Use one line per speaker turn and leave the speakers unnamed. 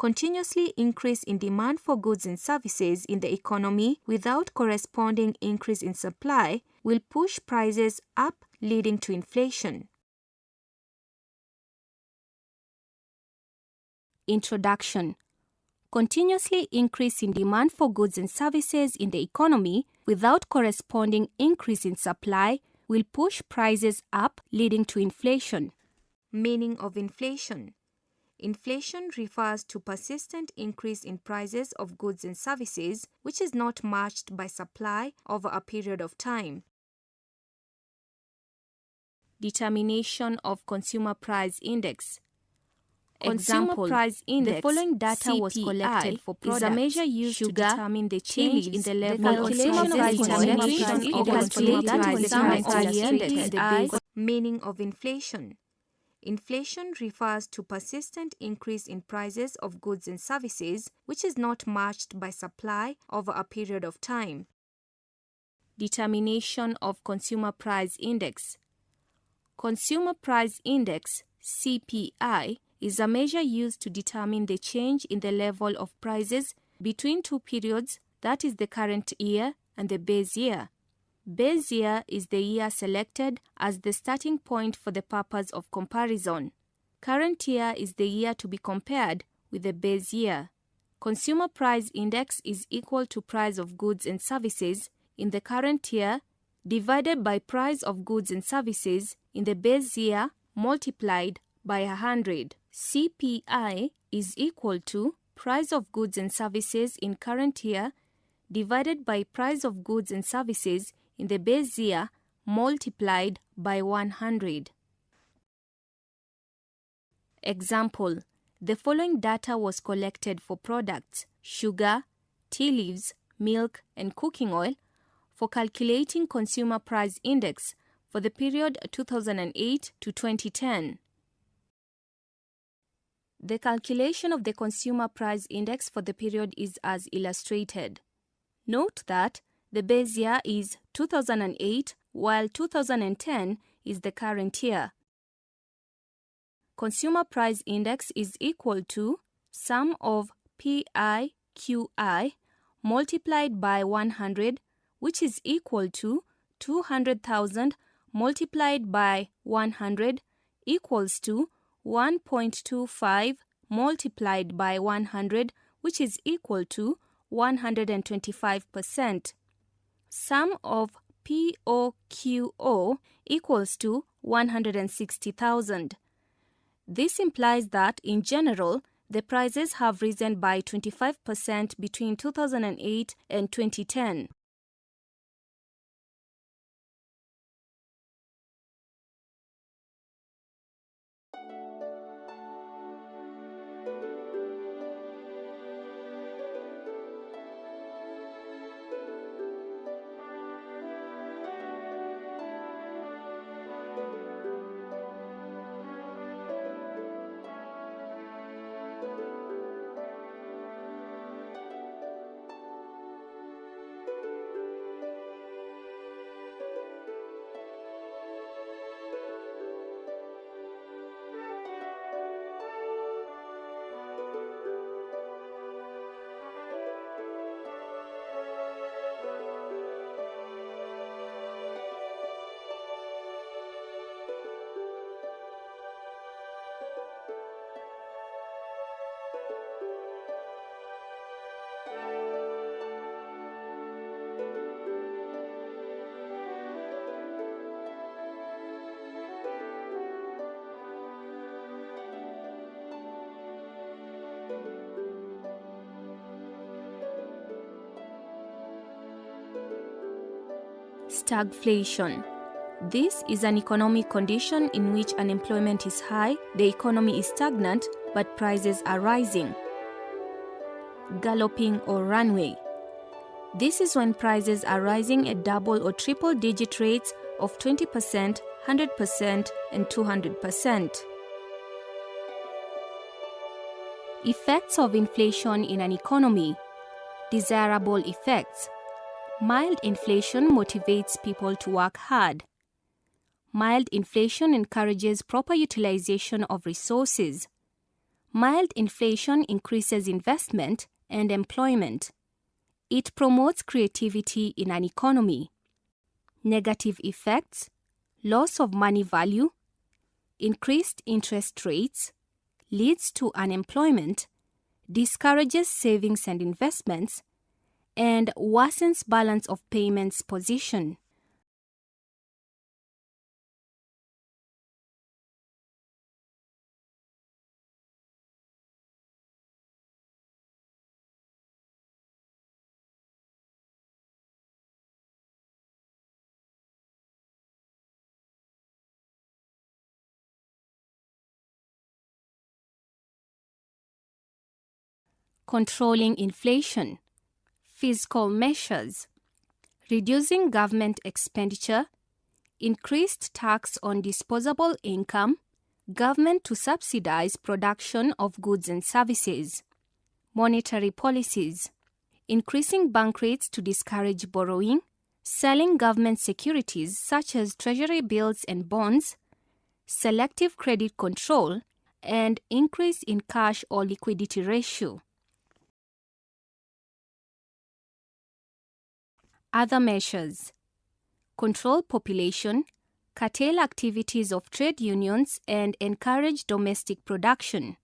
Continuously increase in demand for goods and services in the economy without corresponding increase in supply will push prices up, leading to inflation. Introduction. Continuously increase in demand for goods and services in the economy without corresponding increase in supply will push prices up, leading to inflation. Meaning of inflation. Inflation refers to persistent increase in prices of goods and services which is not matched by supply over a period of time. Determination of Consumer Price Index. Consumer Price Index. The following data CPI was collected for products, is a measure used to determine the change in the level of prices. Meaning of inflation. Inflation refers to persistent increase in prices of goods and services which is not matched by supply over a period of time. Determination of Consumer Price Index. Consumer Price Index (CPI) is a measure used to determine the change in the level of prices between two periods, that is the current year and the base year. Base year is the year selected as the starting point for the purpose of comparison. Current year is the year to be compared with the base year. Consumer Price Index is equal to price of goods and services in the current year divided by price of goods and services in the base year multiplied by 100. CPI is equal to price of goods and services in current year divided by price of goods and services in the base year multiplied by 100. Example: the following data was collected for products, sugar, tea leaves, milk, and cooking oil for calculating Consumer Price Index for the period 2008 to 2010. The calculation of the Consumer Price Index for the period is as illustrated. Note that the base year is 2008 while 2010 is the current year. Consumer Price Index is equal to sum of PI/QI multiplied by 100, which is equal to 200,000 multiplied by 100 equals to 1.25 multiplied by 100, which is equal to 125%. Sum of POQO equals to 160,000. This implies that, in general, the prices have risen by 25% between 2008 and 2010. Stagflation. This is an economic condition in which unemployment is high, the economy is stagnant, but prices are rising. Galloping or runway. This is when prices are rising at double or triple digit rates of 20%, 100%, and 200%. Effects of inflation in an economy. Desirable effects. Mild inflation motivates people to work hard. Mild inflation encourages proper utilization of resources. Mild inflation increases investment and employment. It promotes creativity in an economy. Negative effects: loss of money value, increased interest rates, leads to unemployment, discourages savings and investments, and worsens balance of payments position. Controlling inflation. Fiscal measures: reducing government expenditure, increased tax on disposable income, government to subsidize production of goods and services. Monetary policies: increasing bank rates to discourage borrowing, selling government securities such as treasury bills and bonds, selective credit control, and increase in cash or liquidity ratio. Other measures: control population, curtail activities of trade unions, and encourage domestic production.